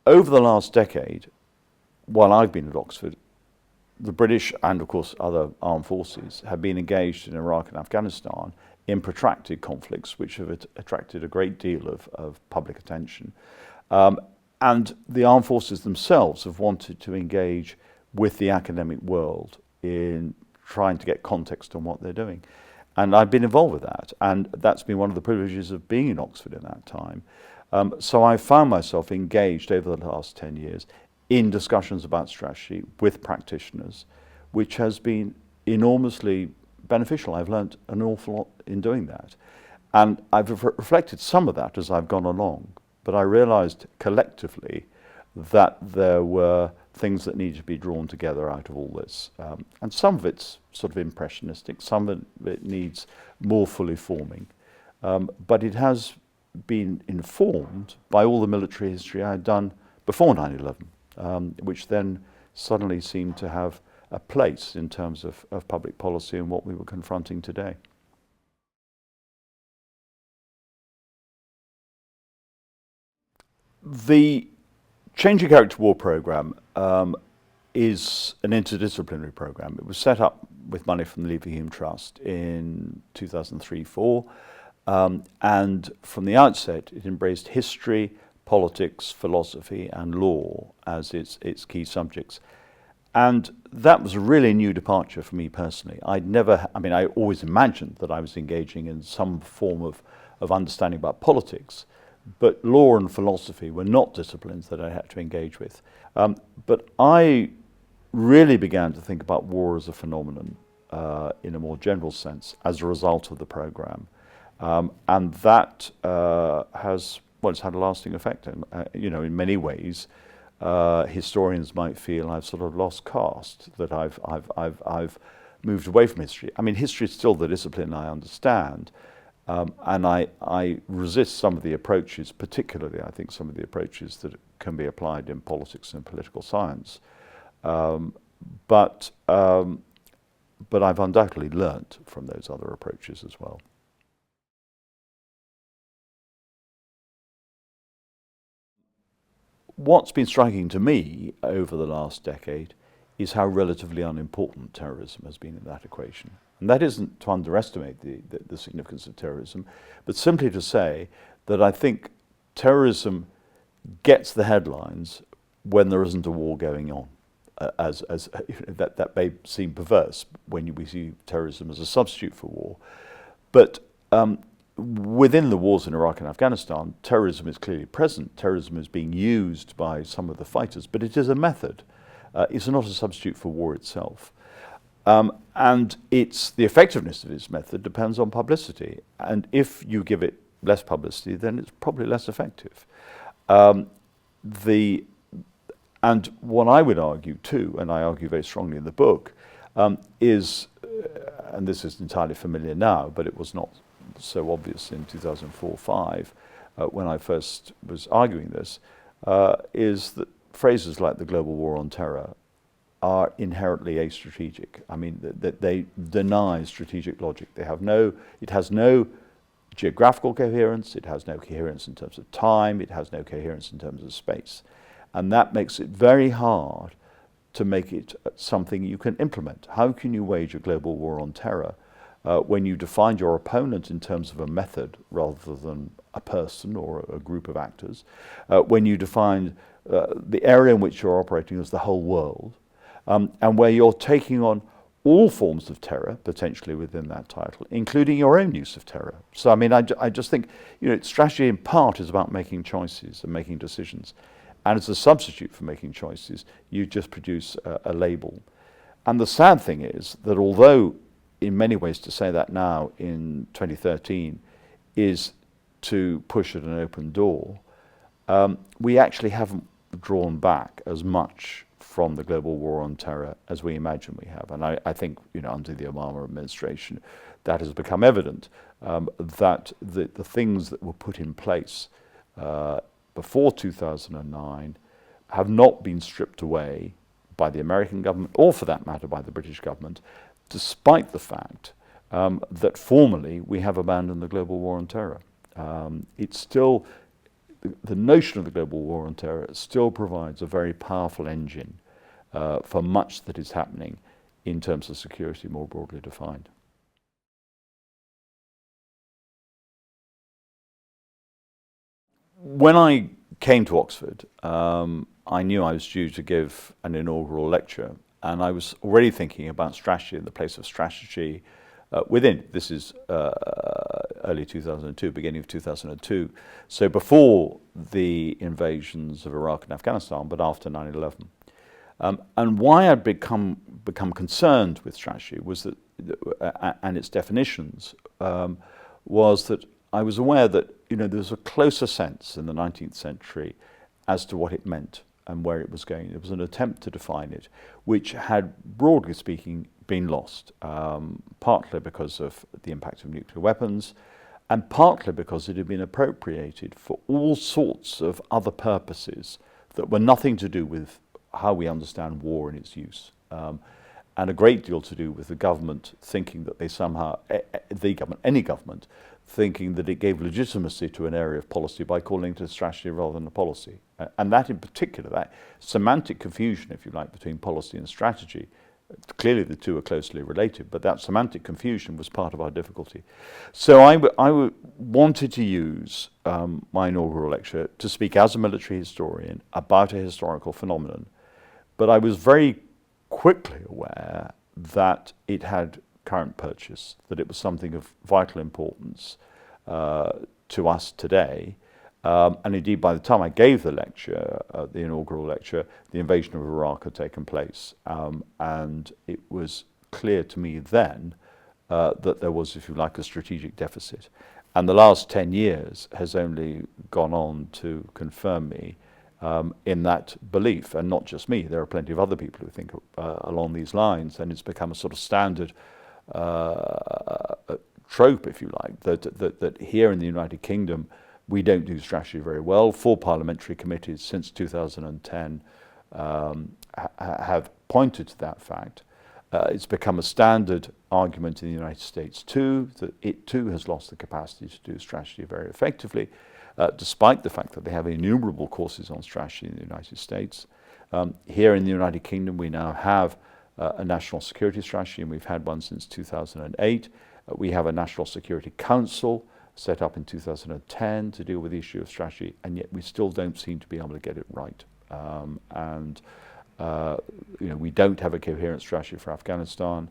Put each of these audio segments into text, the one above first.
over the last decade, while I've been at Oxford, the British and, of course, other armed forces have been engaged in Iraq and Afghanistan in protracted conflicts which have attracted a great deal of public attention. And the armed forces themselves have wanted to engage with the academic world in trying to get context on what they're doing. And I've been involved with that, and that's been one of the privileges of being in Oxford in that time. So I found myself engaged over the last 10 years in discussions about strategy with practitioners, which has been enormously beneficial. I've learned an awful lot in doing that. And I've reflected some of that as I've gone along, but I realized collectively that there were things that needed to be drawn together out of all this. And some of it's sort of impressionistic, some of it needs more fully forming. But it has been informed by all the military history I had done before 9/11, which then suddenly seemed to have a place in terms of public policy and what we were confronting today. The Changing Character War programme is an interdisciplinary programme. It was set up with money from the Leverhulme Trust in 2003-04, and from the outset it embraced history, politics, philosophy and law as its key subjects. And that was a really new departure for me personally. I always imagined that I was engaging in some form of understanding about politics, but law and philosophy were not disciplines that I had to engage with. But I really began to think about war as a phenomenon in a more general sense as a result of the programme. And that it's had a lasting effect. And, in many ways, historians might feel I've sort of lost caste, that I've moved away from history. I mean, history is still the discipline I understand, and I resist some of the approaches, particularly I think some of the approaches that can be applied in politics and political science. But I've undoubtedly learnt from those other approaches as well. What's been striking to me over the last decade is how relatively unimportant terrorism has been in that equation. And that isn't to underestimate the significance of terrorism, but simply to say that I think terrorism gets the headlines when there isn't a war going on. That may seem perverse when we see terrorism as a substitute for war. But within the wars in Iraq and Afghanistan, terrorism is clearly present. Terrorism is being used by some of the fighters, but it is a method. It's not a substitute for war itself. And the effectiveness of its method depends on publicity. And if you give it less publicity, then it's probably less effective. And what I would argue too, and I argue very strongly in the book, is, and this is entirely familiar now, but it was not so obvious in 2004-05 when I first was arguing this, is that phrases like the global war on terror are inherently astrategic. I mean, they deny strategic logic. It has no geographical coherence, it has no coherence in terms of time, it has no coherence in terms of space. And that makes it very hard to make it something you can implement. How can you wage a global war on terror when you define your opponent in terms of a method rather than a person or a group of actors, when you define the area in which you're operating as the whole world, and where you're taking on all forms of terror, potentially within that title, including your own use of terror. So, I mean, I just think, strategy in part is about making choices and making decisions. And as a substitute for making choices, you just produce a label. And the sad thing is that although, in many ways, to say that now in 2013 is to push at an open door, we actually haven't drawn back as much from the global war on terror as we imagine we have. And I think, under the Obama administration, that has become evident, that the things that were put in place before 2009 have not been stripped away by the American government, or for that matter by the British government, despite the fact that formally we have abandoned the global war on terror. It's still the notion of the global war on terror still provides a very powerful engine for much that is happening in terms of security more broadly defined. When I came to Oxford, I knew I was due to give an inaugural lecture, and I was already thinking about strategy and the place of strategy within. This is early 2002, beginning of 2002. So before the invasions of Iraq and Afghanistan, but after 9/11. And why I'd become concerned with strategy was that, and its definitions, was that I was aware that there was a closer sense in the 19th century as to what it meant and where it was going. There was an attempt to define it, which had, broadly speaking, been lost, partly because of the impact of nuclear weapons, and partly because it had been appropriated for all sorts of other purposes that were nothing to do with how we understand war and its use, and a great deal to do with the government thinking that they somehow, any government, thinking that it gave legitimacy to an area of policy by calling it a strategy rather than a policy. And that in particular, that semantic confusion, if you like, between policy and strategy, clearly the two are closely related, but that semantic confusion was part of our difficulty. So I wanted to use my inaugural lecture to speak as a military historian about a historical phenomenon, but I was very quickly aware that it had current purchase, that it was something of vital importance to us today. And indeed, by the time I gave the lecture, the inaugural lecture, the invasion of Iraq had taken place. And it was clear to me then that there was, if you like, a strategic deficit. And the last 10 years has only gone on to confirm me in that belief. And not just me, there are plenty of other people who think along these lines. And it's become a sort of standard trope, if you like, that here in the United Kingdom, we don't do strategy very well. 4 parliamentary committees since 2010 have pointed to that fact. It's become a standard argument in the United States too, that it too has lost the capacity to do strategy very effectively, despite the fact that they have innumerable courses on strategy in the United States. Here in the United Kingdom, we now have a national security strategy, and we've had one since 2008. We have a National Security Council set up in 2010 to deal with the issue of strategy, and yet we still don't seem to be able to get it right. We don't have a coherent strategy for Afghanistan.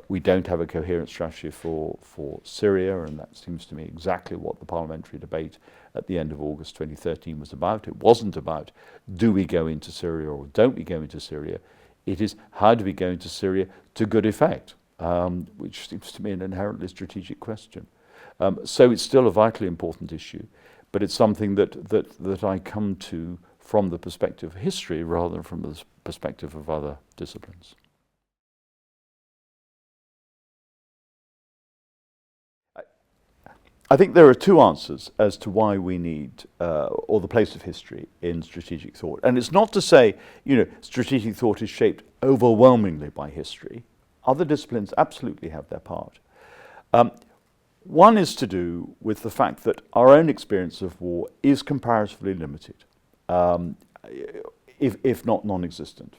We don't have a coherent strategy for Syria, and that seems to me exactly what the parliamentary debate at the end of August 2013 was about. It wasn't about, do we go into Syria or don't we go into Syria? It is, how do we go into Syria to good effect, which seems to me an inherently strategic question. So it's still a vitally important issue, but it's something that I come to from the perspective of history rather than from the perspective of other disciplines. I think there are 2 answers as to why we need, or the place of history in strategic thought. And it's not to say, strategic thought is shaped overwhelmingly by history. Other disciplines absolutely have their part. One is to do with the fact that our own experience of war is comparatively limited, if not non-existent.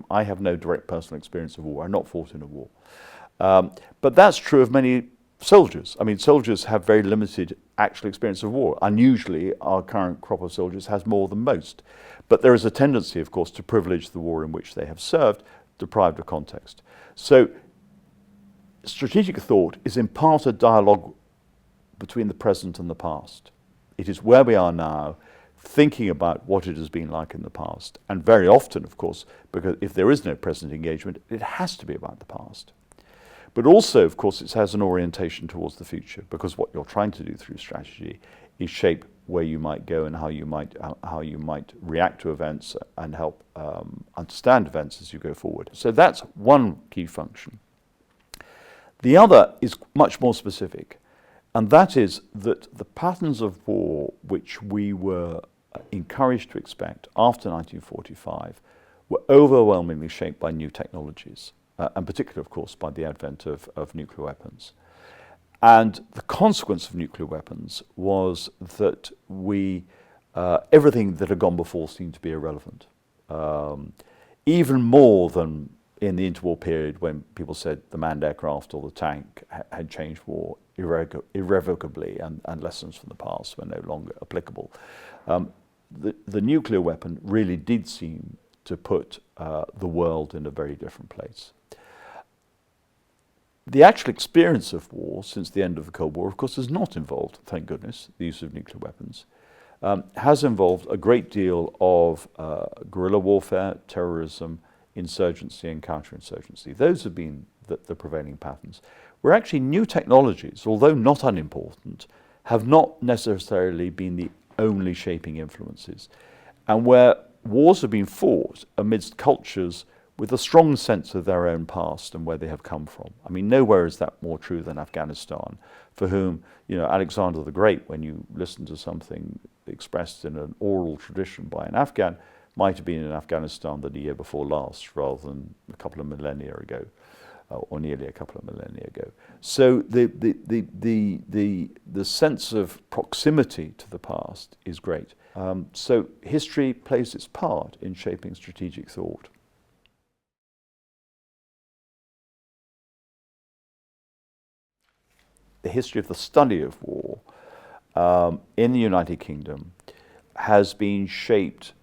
I have no direct personal experience of war. I've not fought in a war. But that's true of many soldiers. I mean, soldiers have very limited actual experience of war. Unusually, our current crop of soldiers has more than most. But there is a tendency, of course, to privilege the war in which they have served, deprived of context. So strategic thought is in part a dialogue between the present and the past. It is where we are now, thinking about what it has been like in the past. And very often, of course, because if there is no present engagement, it has to be about the past. But also, of course, it has an orientation towards the future, because what you're trying to do through strategy is shape where you might go and how you might react to events and help understand events as you go forward. So that's one key function. The other is much more specific, and that is that the patterns of war which we were encouraged to expect after 1945 were overwhelmingly shaped by new technologies, and particularly, of course, by the advent of nuclear weapons. And the consequence of nuclear weapons was that we everything that had gone before seemed to be irrelevant. Even more than in the interwar period when people said the manned aircraft or the tank had changed war irrevocably and lessons from the past were no longer applicable. The nuclear weapon really did seem to put the world in a very different place. The actual experience of war since the end of the Cold War, of course, has not involved, thank goodness, the use of nuclear weapons. Has involved a great deal of guerrilla warfare, terrorism, insurgency and counterinsurgency. Those have been the prevailing patterns. Where actually new technologies, although not unimportant, have not necessarily been the only shaping influences. And where wars have been fought amidst cultures with a strong sense of their own past and where they have come from. I mean, nowhere is that more true than Afghanistan, for whom, you know, Alexander the Great, when you listen to something expressed in an oral tradition by an Afghan, might have been in Afghanistan the year before last rather than a couple of millennia ago, or nearly a couple of millennia ago. So the sense of proximity to the past is great. So history plays its part in shaping strategic thought. The history of the study of war in the United Kingdom has been shaped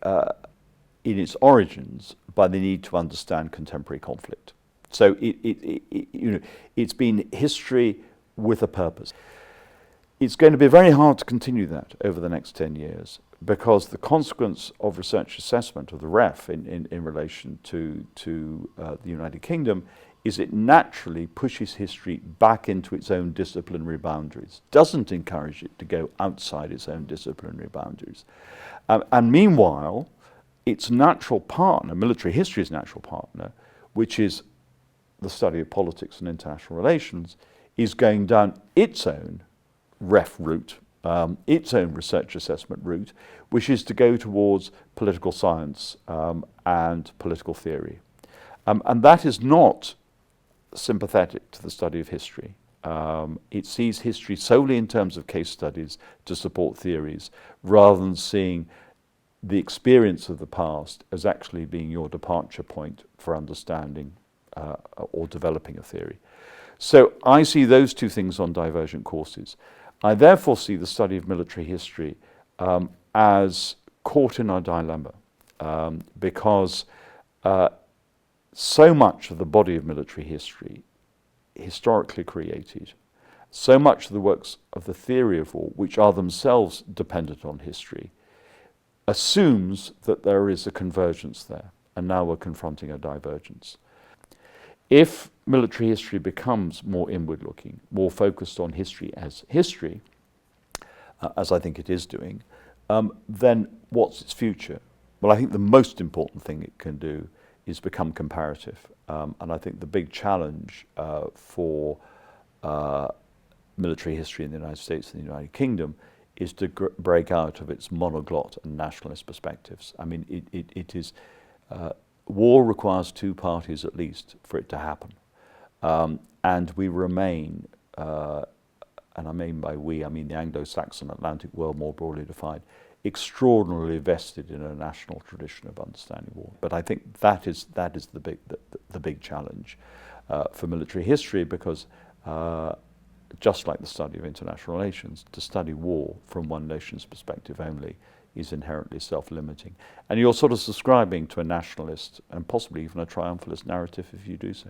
in its origins by the need to understand contemporary conflict. So it's been history with a purpose. It's going to be very hard to continue that over the next 10 years because the consequence of research assessment of the REF in relation to the United Kingdom is it naturally pushes history back into its own disciplinary boundaries, doesn't encourage it to go outside its own disciplinary boundaries. And meanwhile, its natural partner, military history's natural partner, which is the study of politics and international relations, is going down its own REF route, its own research assessment route, which is to go towards political science and political theory. And that is not sympathetic to the study of history. It sees history solely in terms of case studies to support theories, rather than seeing the experience of the past as actually being your departure point for understanding or developing a theory. So I see those two things on divergent courses. I therefore see the study of military history as caught in a dilemma because so much of the body of military history, historically created, so much of the works of the theory of war, which are themselves dependent on history, assumes that there is a convergence there, and now we're confronting a divergence. If military history becomes more inward-looking, more focused on history, as I think it is doing, then what's its future? Well, I think the most important thing it can do is become comparative. And I think the big challenge for military history in the United States and the United Kingdom is to break out of its monoglot and nationalist perspectives. I mean, it is, war requires two parties at least for it to happen. And we remain, and I mean by we, I mean the Anglo-Saxon Atlantic world more broadly defined, extraordinarily vested in a national tradition of understanding war. But I think that is the big challenge for military history, because just like the study of international relations, to study war from one nation's perspective only is inherently self-limiting. And you're sort of subscribing to a nationalist and possibly even a triumphalist narrative if you do so.